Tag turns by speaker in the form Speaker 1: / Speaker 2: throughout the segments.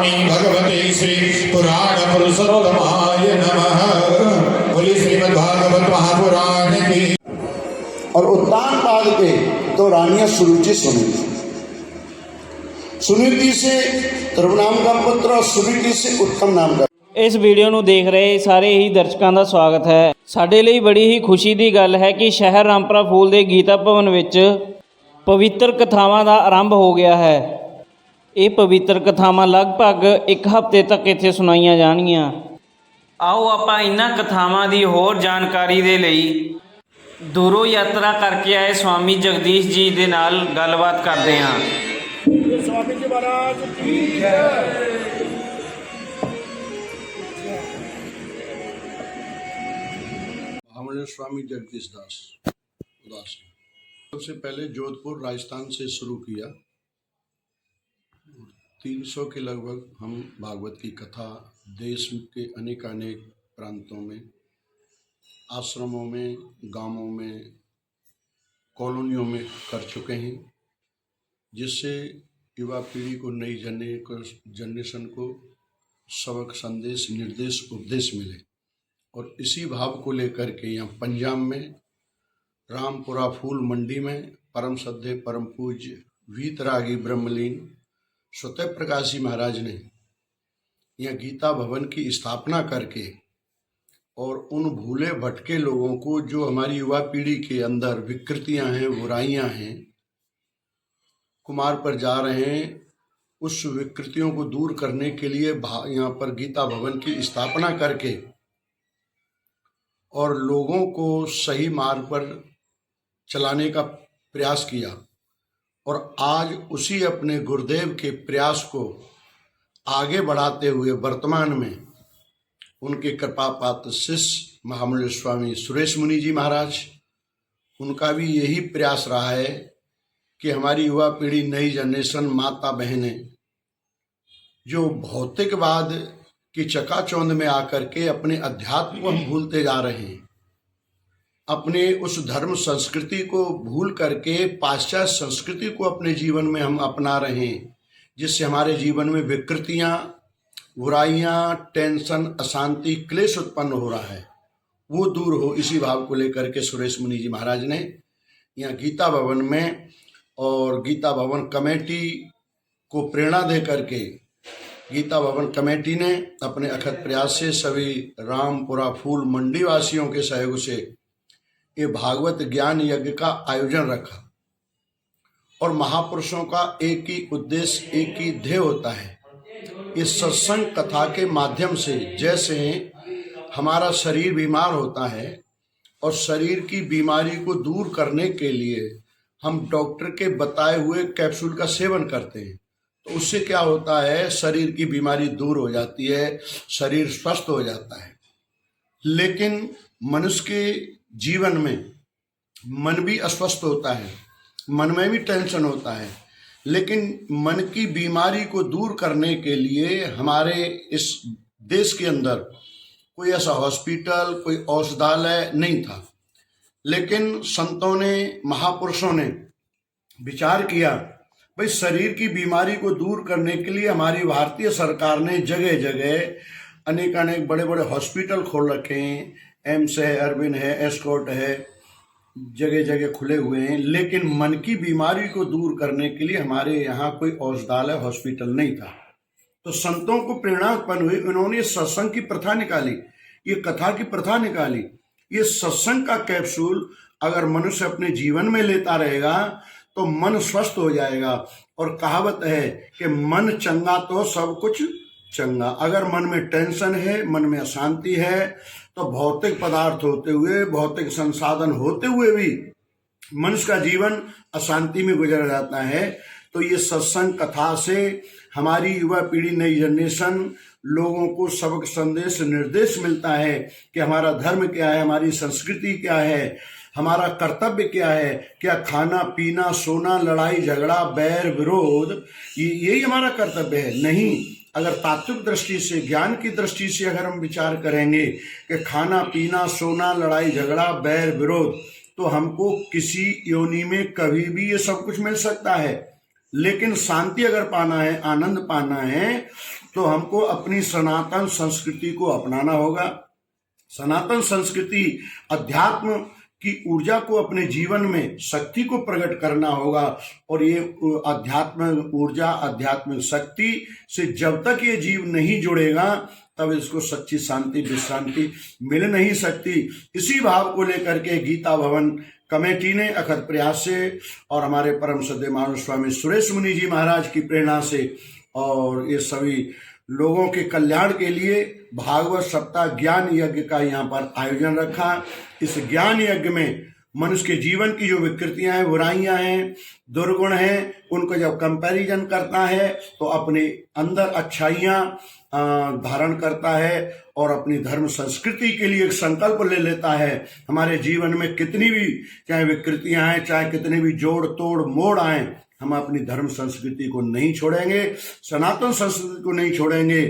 Speaker 1: स्वामी भगवते श्री पुराण पुरुषोत्तमाय नमः। बोली श्रीमद् भागवत महापुराण की।
Speaker 2: और उत्तान पाद के तो रानियां सुरुचि सुनीति, सुनीति से ध्रुव नाम का पुत्र और सुनीति से उत्तम नाम का।
Speaker 3: इस वीडियो ਨੂੰ देख रहे ਸਾਰੇ ਹੀ ਦਰਸ਼ਕਾਂ ਦਾ ਸਵਾਗਤ ਹੈ। ਸਾਡੇ ਲਈ ਬੜੀ ਹੀ ਖੁਸ਼ੀ ਦੀ ਗੱਲ ਹੈ ਕਿ ਸ਼ਹਿਰ ਰਾਮਪੁਰਾ ਫੂਲ ਦੇ ਗੀਤਾ ਭਵਨ ਵਿੱਚ ਪਵਿੱਤਰ ਕਥਾਵਾਂ ਦਾ ਆਰੰਭ ਹੋ ਗਿਆ ਹੈ। ਇਹ ਪਵਿੱਤਰ ਕਥਾਵਾਂ ਲਗਭਗ 1 ਹਫ਼ਤੇ ਤੱਕ ਇੱਥੇ ਸੁਣਾਈਆਂ ਜਾਣਗੀਆਂ। ਆਓ ਆਪਾਂ ਇਹਨਾਂ ਕਥਾਵਾਂ ਦੀ ਹੋਰ ਜਾਣਕਾਰੀ ਦੇ ਲਈ ਦੂਰੋਂ ਯਾਤਰਾ ਕਰਕੇ ਆਏ स्वामी जगदीश जी ਦੇ ਨਾਲ ਗੱਲਬਾਤ ਕਰਦੇ ਹਾਂ।
Speaker 4: स्वामी जी महाराज की जय।
Speaker 2: हमारे स्वामी जगदीश दास उदास सबसे पहले जोधपुर राजस्थान से शुरू किया। 300 के लगभग हम भागवत की कथा देश के अनेक प्रांतों में, आश्रमों में, गांवों में, कॉलोनियों में कर चुके हैं, जिससे युवा पीढ़ी को, नई जनरेशन को सबक, संदेश, निर्देश, उपदेश मिले। और इसी भाव को लेकर के यहाँ पंजाब में रामपुरा फूल मंडी में परम श्रद्धेय परम पूज्य वीतरागी ब्रह्मलीन स्वतः प्रकाशी महाराज ने यहाँ गीता भवन की स्थापना करके और उन भूले भटके लोगों को, जो हमारी युवा पीढ़ी के अंदर विकृतियां हैं, बुराइयां हैं, कुमार पर जा रहे हैं, उस विकृतियों को दूर करने के लिए यहाँ पर गीता भवन की स्थापना करके और लोगों को सही मार्ग पर चलाने का प्रयास किया। और आज उसी अपने गुरुदेव के प्रयास को आगे बढ़ाते हुए वर्तमान में उनके कृपा पात्र शिष्य महामूल्य स्वामी सुरेश मुनि जी महाराज, उनका भी यही प्रयास रहा है कि हमारी युवा पीढ़ी, नई जनरेशन, माता बहनें जो भौतिकवाद की चकाचौंध में आकर के अपने अध्यात्म को हम भूलते जा रहे हैं, अपने उस धर्म संस्कृति को भूल करके पाश्चात्य संस्कृति को अपने जीवन में हम अपना रहे हैं, जिससे हमारे जीवन में विकृतियां, बुराइयां, टेंशन, अशांति, क्लेश उत्पन्न हो रहा है, वो दूर हो। इसी भाव को लेकर के सुरेश मुनि जी महाराज ने यहाँ गीता भवन में और गीता भवन कमेटी को प्रेरणा दे करके गीता भवन कमेटी ने अपने अखत प्रयास से सभी रामपुरा फूल मंडी वासियों के सहयोग से ये भागवत ज्ञान यज्ञ का आयोजन रखा। और महापुरुषों का एक ही उद्देश्य, एक ही ध्येय होता है। इस सत्संग कथा के माध्यम से जैसे हमारा शरीर बीमार होता है और शरीर की बीमारी को दूर करने के लिए हम डॉक्टर के बताए हुए कैप्सूल का सेवन करते हैं, तो उससे क्या होता है, शरीर की बीमारी दूर हो जाती है, शरीर स्वस्थ हो जाता है। लेकिन मनुष्य के जीवन में मन भी अस्वस्थ होता है, मन में भी टेंशन होता है। लेकिन मन की बीमारी को दूर करने के लिए हमारे इस देश के अंदर कोई ऐसा हॉस्पिटल, कोई औषधालय नहीं था। लेकिन संतों ने, महापुरुषों ने विचार किया, भाई शरीर की बीमारी को दूर करने के लिए हमारी भारतीय सरकार ने जगह जगह अनेक बड़े बड़े हॉस्पिटल खोल रखे हैं। एम्स है, अरविंद है, एस्कॉर्ट है, जगह जगह खुले हुए हैं। लेकिन मन की बीमारी को दूर करने के लिए हमारे यहाँ कोई औषधालय, हॉस्पिटल नहीं था। तो संतों को प्रेरणा उत्पन्न हुई, उन्होंने सत्संग की प्रथा निकाली, ये कथा की प्रथा निकाली। ये सत्संग का कैप्सूल अगर मनुष्य अपने जीवन में लेता रहेगा तो मन स्वस्थ हो जाएगा। और कहावत है कि मन चंगा तो सब कुछ चंगा। अगर मन में टेंशन है, मन में अशांति है, तो भौतिक पदार्थ होते हुए, भौतिक संसाधन होते हुए भी मनुष्य का जीवन अशांति में गुजर जाता है। तो ये सत्संग कथा से हमारी युवा पीढ़ी, नई जनरेशन, लोगों को सबक, संदेश, निर्देश मिलता है कि हमारा धर्म क्या है, हमारी संस्कृति क्या है, हमारा कर्तव्य क्या है। क्या खाना पीना, सोना, लड़ाई झगड़ा, बैर विरोध, यही हमारा कर्तव्य है? नहीं। अगर तात्विक दृष्टि से, ज्ञान की दृष्टि से अगर हम विचार करेंगे कि खाना पीना, सोना, लड़ाई झगड़ा, बैर विरोध, तो हमको किसी योनि में कभी भी ये सब कुछ मिल सकता है। लेकिन शांति अगर पाना है, आनंद पाना है, तो हमको अपनी सनातन संस्कृति को अपनाना होगा। सनातन संस्कृति अध्यात्म की ऊर्जा को अपने जीवन में शक्ति को प्रकट करना होगा। और ये आध्यात्मिक ऊर्जा, आध्यात्मिक शक्ति से जब तक ये जीव नहीं जुड़ेगा तब इसको सच्ची शांति विश्रांति मिल नहीं सकती। इसी भाव को लेकर के गीता भवन कमेटी ने अखर प्रयास से और हमारे परम श्रद्धेय महान स्वामी सुरेश मुनि जी महाराज की प्रेरणा से और ये सभी लोगों के कल्याण के लिए भागवत सप्ताह ज्ञान यज्ञ का यहाँ पर आयोजन रखा। इस ज्ञान यज्ञ में मनुष्य के जीवन की जो विकृतियां हैं, बुराइयां हैं, दुर्गुण हैं, उनको जब कंपैरिजन करता है तो अपने अंदर अच्छाइयां धारण करता है और अपनी धर्म संस्कृति के लिए एक संकल्प ले लेता है। हमारे जीवन में कितनी भी चाहे विकृतियां हैं, चाहे कितने भी जोड़ तोड़ मोड़ आए, हम अपनी धर्म संस्कृति को नहीं छोड़ेंगे, सनातन संस्कृति को नहीं छोड़ेंगे।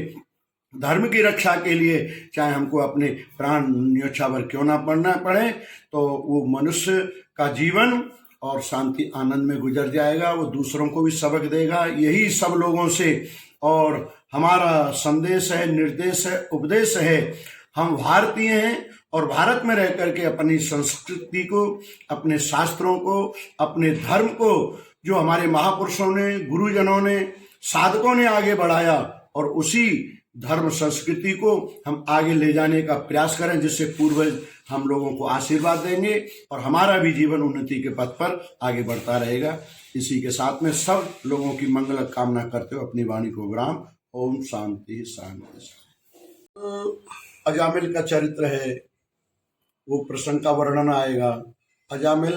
Speaker 2: धर्म की रक्षा के लिए चाहे हमको अपने प्राण न्योछावर क्यों ना पड़ना पड़े, तो वो मनुष्य का जीवन और शांति आनंद में गुजर जाएगा। वो दूसरों को भी सबक देगा। यही सब लोगों से और हमारा संदेश है, निर्देश है, उपदेश है। हम भारतीय हैं और भारत में रह करके अपनी संस्कृति को, अपने शास्त्रों को, अपने धर्म को जो हमारे महापुरुषों ने, गुरुजनों ने, साधकों ने आगे बढ़ाया, और उसी धर्म संस्कृति को हम आगे ले जाने का प्रयास करें, जिससे पूर्वज हम लोगों को आशीर्वाद देंगे और हमारा भी जीवन उन्नति के पथ पर आगे बढ़ता रहेगा। इसी के साथ में सब लोगों की मंगल कामना करते हुए अपनी वाणी को विराम। ओम शांति शांति। अजामिल का चरित्र है, वो प्रसंग का वर्णन आएगा। अजामिल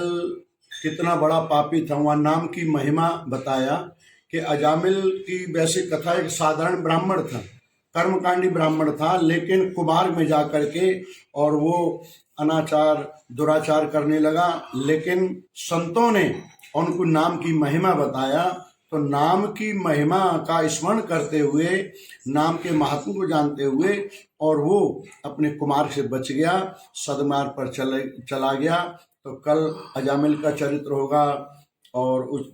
Speaker 2: कितना बड़ा पापी था, वहाँ नाम की महिमा बताया कि अजामिल की वैसे कथा एक साधारण ब्राह्मण था, कर्मकांडी ब्राह्मण था, लेकिन कुमार में जाकर के और वो अनाचार दुराचार करने लगा। लेकिन संतों ने उनको नाम की महिमा बताया, तो नाम की महिमा का स्मरण करते हुए, नाम के महत्व को जानते हुए, और वो अपने कुमार से बच गया, सदमार्ग पर चला गया। तो कल अजामिल का चरित्र होगा और उस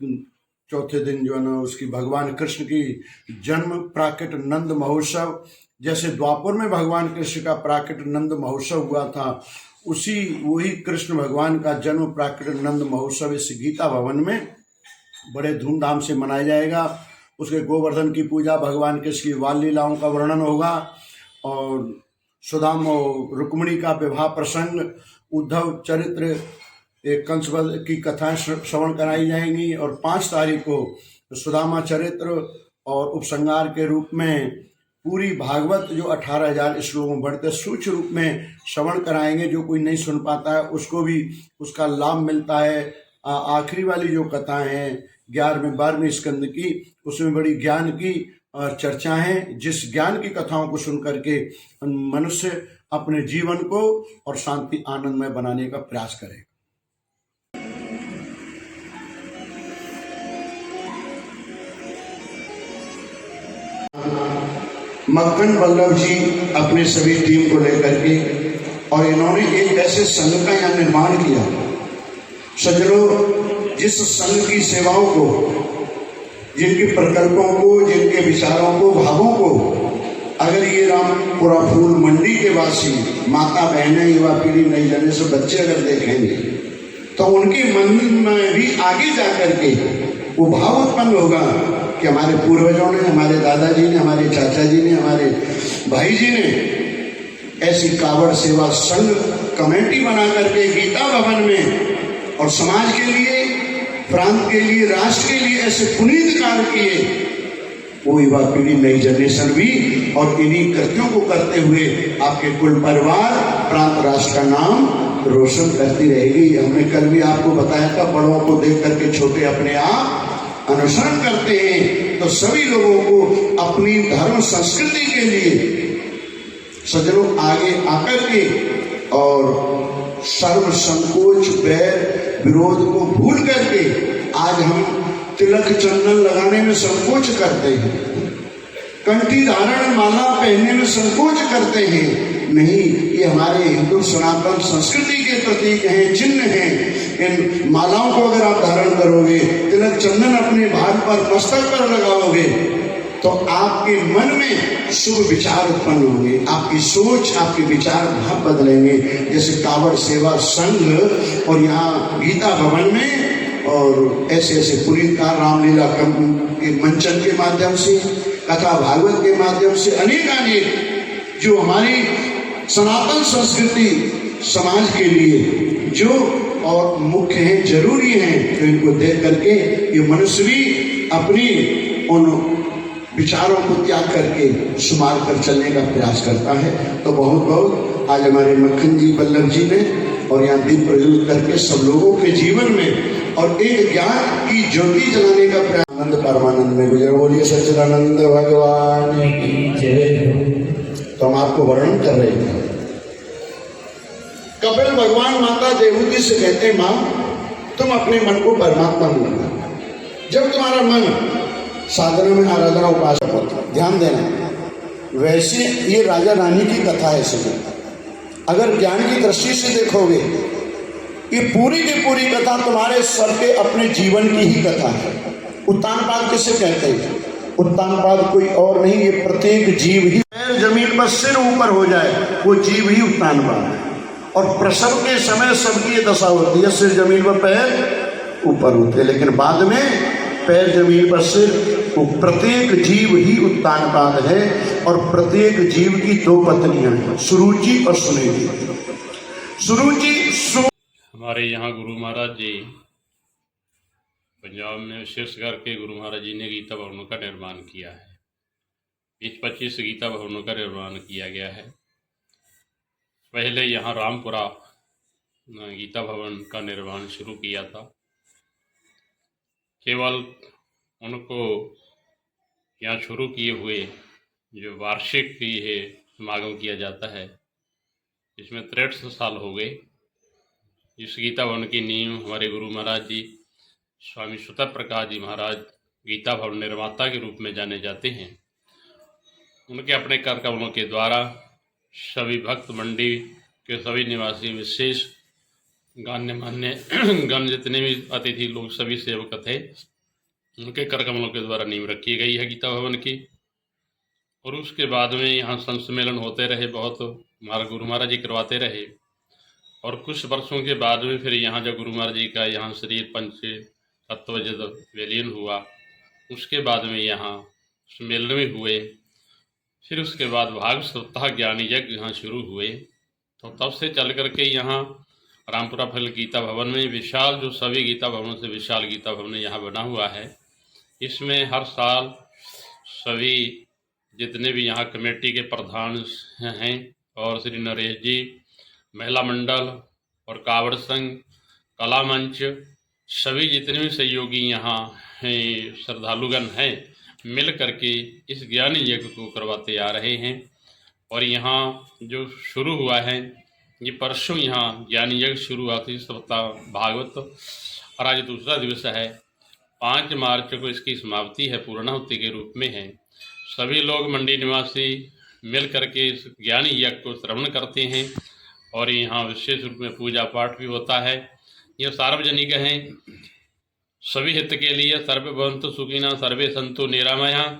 Speaker 2: चौथे दिन जो है ना उसकी भगवान कृष्ण की जन्म प्राकट नंद महोत्सव, जैसे द्वापर में भगवान कृष्ण का प्राकट नंद महोत्सव हुआ था, वही कृष्ण भगवान का जन्म प्राकट नंद महोत्सव इस गीता भवन में बड़े धूमधाम से मनाया जाएगा। उसके गोवर्धन की पूजा, भगवान कृष्ण की बाल लीलाओं का वर्णन होगा और सुदाम और रुक्मिणी का विवाह प्रसंग, उद्धव चरित्र, एक कंसवध की कथाएं श्रवण कराई जाएंगी। और 5 तारीख को सुदामा चरित्र और उपसंहार के रूप में पूरी भागवत जो 18,000 श्लोकों में बढ़ते सूक्ष्म रूप में श्रवण कराएंगे। जो कोई नहीं सुन पाता है उसको भी उसका लाभ मिलता है। आखिरी वाली जो कथाएं हैं 11वें 12वें स्कंद की, उसमें बड़ी ज्ञान की चर्चा है, जिस ज्ञान की कथाओं को सुन करके मनुष्य अपने जीवन को और शांति आनंदमय बनाने का प्रयास करेगा। मक्खन वल्लभ जी अपने सभी टीम को लेकर के, और इन्होंने एक ऐसे संघ का यहाँ निर्माण किया। सज्जनों, जिस संघ की सेवाओं को, जिनके प्रकल्पों को, जिनके विचारों को, भावों को अगर ये रामपुरा फूल मंडी के वासी, माता बहनें, युवा पीढ़ी, नई जनरेशन, बच्चे अगर देखेंगे तो उनके मन में भी आगे जाकर के वो भाव उत्पन्न होगा कि हमारे पूर्वजों ने, हमारे दादाजी ने, हमारे चाचा जी ने, हमारे भाई जी ने ऐसी कावड़ सेवा संघ कमेटी बना करके गीता भवन में और समाज के लिए, प्रांत के लिए, राष्ट्र के लिए ऐसे पुनीत कार्य किए। वो युवा पीढ़ी, नई जनरेशन भी और इन्हीं कृत्यों को करते हुए आपके कुल परिवार, प्रांत, राष्ट्र का नाम रोशन करती रहेगी। हमने कल भी आपको बताया था, बड़ों को देख करके छोटे अपने आप अनुसरण करते हैं। तो सभी लोगों को अपनी धर्म संस्कृति के लिए सज्जनों आगे आकर के और सर्व संकोच, बैर, विरोध को भूल करके, आज हम तिलक चंदन लगाने में संकोच करते हैं, कंठी धारण माला पहनने में संकोच करते हैं। नहीं, ये हमारे हिंदू सनातन संस्कृति के प्रतीक हैं, चिन्ह हैं। इन मालाओं को अगर आप धारण करोगे, तिलक चंदन अपने भाग पर, मस्तक पर लगाओगे, तो आपके मन में शुभ विचार उत्पन्न होंगे, आपकी सोच, आपके विचार भाव बदलेंगे। जैसे कावड़ सेवा संघ और यहाँ गीता भवन में और ऐसे ऐसे पूरी का रामलीला के मंचन के माध्यम से, कथा भागवत के माध्यम से अनेक जो हमारी सनातन संस्कृति समाज के लिए जो और मुख्य हैं, जरूरी हैं, तो इनको देख करके ये मनुष्य भी अपनी उन विचारों को त्याग करके सुमार कर चलने का प्रयास करता है। तो बहुत बहुत आज हमारे मक्खन जी, वल्लभ जी ने और यहाँ दीप प्रज्वलित करके सब लोगों के जीवन में और एक ज्ञान की ज्योति जलाने का प्रयास आनंद परमानंद में गुजर। बोलिए सच्चिदानंद भगवान की जय। तो हम आपको वर्णन कर रहे थे, कपिल भगवान माता देवहूति से कहते हैं, माँ तुम अपने मन को परमात्मा में लगाओ। जब तुम्हारा मन साधना में आराधना उपासना होता, ध्यान देना। वैसे ये राजा रानी की कथा है सभी, अगर ज्ञान की दृष्टि से देखोगे ये पूरी की पूरी कथा तुम्हारे सर के अपने जीवन की ही कथा है। उत्तानपाद किसे कहते हैं? उत्तानपाद कोई और नहीं, ये प्रत्येक जीव ही। पैर जमीन पर सिर ऊपर हो जाए वो जीव ही उत्तानपाद है। और प्रसव के समय सबकी ये दशा होती है, सिर जमीन पर पैर ऊपर होते, लेकिन बाद में पैर जमीन पर सिर। प्रत्येक जीव ही उत्तानपाद है और प्रत्येक जीव की दो पत्नियां हैं, सुरुचि और सुनिधि। सुरुचि
Speaker 5: हमारे यहाँ गुरु महाराज जी पंजाब में विशेष करके गुरु महाराज जी ने गीता भवनों का निर्माण किया है। 20-25 गीता भवनों का निर्माण किया गया है। पहले यहाँ रामपुरा गीता भवन का निर्माण शुरू किया था। केवल उनको यहाँ शुरू किए हुए जो वार्षिक ये समागम किया जाता है, इसमें 63 साल हो गए। इस गीता भवन की नींव हमारे गुरु महाराज जी स्वामी सुतप प्रकाश जी महाराज गीता भवन निर्माता के रूप में जाने जाते हैं। उनके अपने कर कमलों के द्वारा सभी भक्त मंडी के सभी निवासी, विशेष गण्य मान्य गण जितने भी अतिथि लोग, सभी सेवक थे, उनके कर कमलों के द्वारा नींव रखी गई है गीता भवन की। और उसके बाद में यहाँ संत सम्मेलन होते रहे, बहुत हमारा गुरु महाराज जी करवाते रहे। और कुछ वर्षों के बाद में फिर यहाँ जब गुरु महाराज जी का यहाँ शरीर पंच तत्व जब विलीन हुआ, उसके बाद में यहाँ सम्मेलन में हुए। फिर उसके बाद भाग सप्ताह ज्ञानी यज्ञ यहाँ शुरू हुए। तो तब से चल करके यहाँ रामपुरा फल गीता भवन में विशाल, जो सभी गीता भवनों से विशाल गीता भवन यहाँ बना हुआ है। इसमें हर साल सभी जितने भी यहाँ कमेटी के प्रधान हैं और श्री नरेश जी, महिला मंडल और कावड़ संघ, कला मंच, सभी जितने भी सहयोगी यहाँ हैं, श्रद्धालुगण हैं, मिल करके इस ज्ञानी यज्ञ को करवाते आ रहे हैं। और यहाँ जो शुरू हुआ है, ये परसों यहाँ ज्ञानी यज्ञ शुरू हुआ थी, सप्ताह भागवत, और आज दूसरा दिवस है। 5 मार्च को इसकी समाप्ति है, पूर्णाहुति के रूप में है। सभी लोग मंडी निवासी मिल करके इस ज्ञानी यज्ञ को श्रवण करते हैं और यहाँ विशेष रूप में पूजा पाठ भी होता है। यह सार्वजनिक है, सभी हित के लिए। सर्वे भवन्तु सुखिनः, सर्वे सन्तु निरामयाः,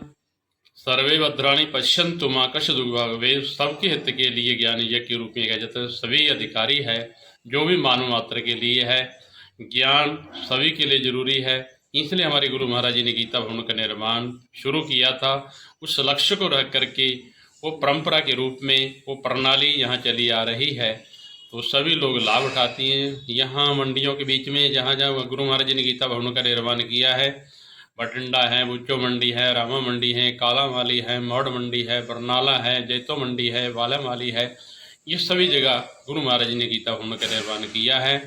Speaker 5: सर्वे भद्राणि पश्यन्तु मा कश्चित् दुर्भाग् भवेत्। सबके हित के लिए ज्ञानी यज्ञ के रूप में कहा जाता है। सभी अधिकारी है, जो भी मानव मात्र के लिए है, ज्ञान सभी के लिए जरूरी है। इसलिए हमारे गुरु महाराज जी ने गीता भवन का निर्माण शुरू किया था। उस लक्ष्य को रख करके वो परंपरा के रूप में वो प्रणाली यहाँ चली आ रही है, तो सभी लोग लाभ उठाती हैं। यहाँ मंडियों के बीच में जहाँ जहाँ गुरु महाराज जी ने गीता भवन का निर्माण किया है, बठिंडा है, बुच्चो मंडी है, रामा मंडी है, काला माली है, मौड़ मंडी है, बरनाला है, जैतो मंडी है, वाला माली है, ये सभी जगह गुरु महाराज जी ने गीता भवन का निर्माण किया है।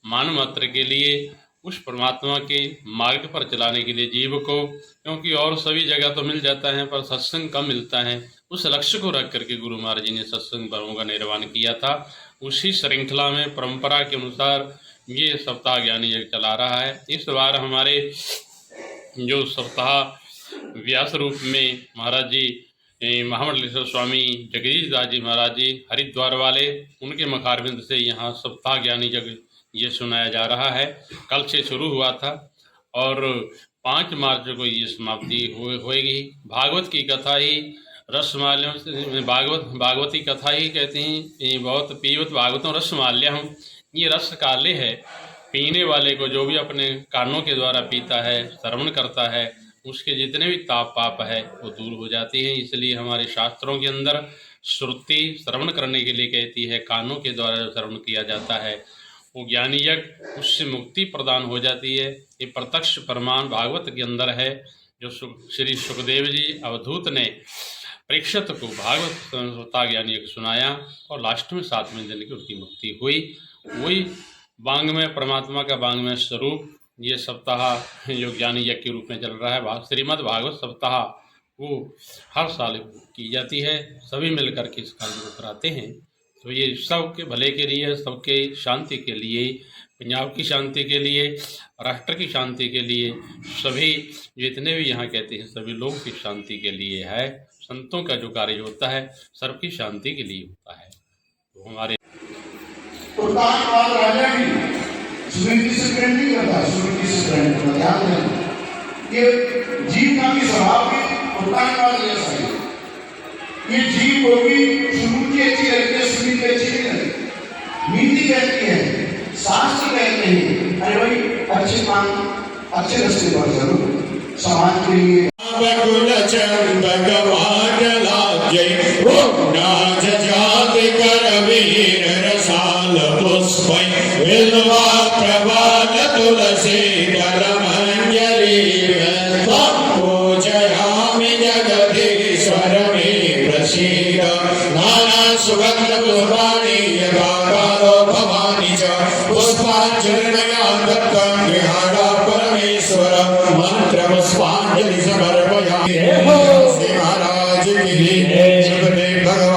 Speaker 5: मानव मात्र के लिए, उस परमात्मा के मार्ग पर चलाने के लिए जीव को, क्योंकि और सभी जगह तो मिल जाता है पर सत्संग कम मिलता है। उस लक्ष्य को रख करके गुरु महाराज जी ने सत्संग भवनों का निर्माण किया था। उसी श्रृंखला में परंपरा के अनुसार ये सप्ताह ज्ञानी यज्ञ चला रहा है। इस बार हमारे जो सप्ताह व्यास रूप में महाराज जी महामंडलेश्वर स्वामी जगदीश दास जी महाराज जी हरिद्वार वाले, उनके मखारबिंद से यहाँ सप्ताह ज्ञानी यज्ञ ये सुनाया जा रहा है। कल से शुरू हुआ था और 5 मार्च को ये समाप्ति होएगी। भागवत की कथा ही रसमाल्यम से भागवती कथा ही कहते हैं, ये बहुत पीवत भागवतों रसमाल्यम, ये रस काले है। पीने वाले को जो भी अपने कानों के द्वारा पीता है, श्रवण करता है, उसके जितने भी ताप पाप है वो दूर हो जाती हैं। इसलिए हमारे शास्त्रों के अंदर श्रुति श्रवण करने के लिए कहती है, कानों के द्वारा जो श्रवण किया जाता है वो ज्ञानी यज्ञ, उससे मुक्ति प्रदान हो जाती है। ये प्रत्यक्ष प्रमाण भागवत के अंदर है, जो श्री सुखदेव जी अवधूत ने परीक्षित को भागवत संस्कृता ज्ञानी यज्ञ सुनाया और लास्ट में 7वें दिन की उनकी मुक्ति हुई। वही वांग्मय परमात्मा का वांग्मय स्वरूप ये सप्ताह जो ज्ञानी यज्ञ के रूप में चल रहा है, श्रीमद् भागवत सप्ताह, वो हर साल की जाती है। सभी मिलकर के इस कार्य को कराते हैं। तो ये सबके भले के लिए, सबके शांति के लिए, पंजाब की शांति के लिए, राष्ट्र की शांति के लिए, सभी जितने भी यहाँ कहते हैं सभी लोगों की शांति के लिए है। संतों का जो कार्य होता है सबकी शांति के लिए होता है। तो हमारे
Speaker 2: राजा भी स्मृति से प्रेम नहीं करता, स्मृति से प्रेम करता। ध्यान देना, ये जीव का भी स्वभाव भी उत्तानवाद जैसा है। ये जीव को भी स्मृति अच्छी लगती है, स्मृति अच्छी नहीं लगती। नीति कहती है, शास्त्र कहते हैं, अरे भाई अच्छे काम अच्छे रास्ते पर चलो, समाज के लिए।
Speaker 1: भगवान लाजय नाज जाति कर वीर रसाल पुष्प विल्वा प्रभात तुलसी धर्मंजलि पूजयामि जगदीश्वर मे प्रसीद नाना सुगंध पुष्पाणि यथाकालो भवानि च पुष्पाञ्जलिर्मया दत्तं गृहाणा परमेश्वर मंत्र पुष्पांजलि समर्पयामि। महाराज की जय। भगवान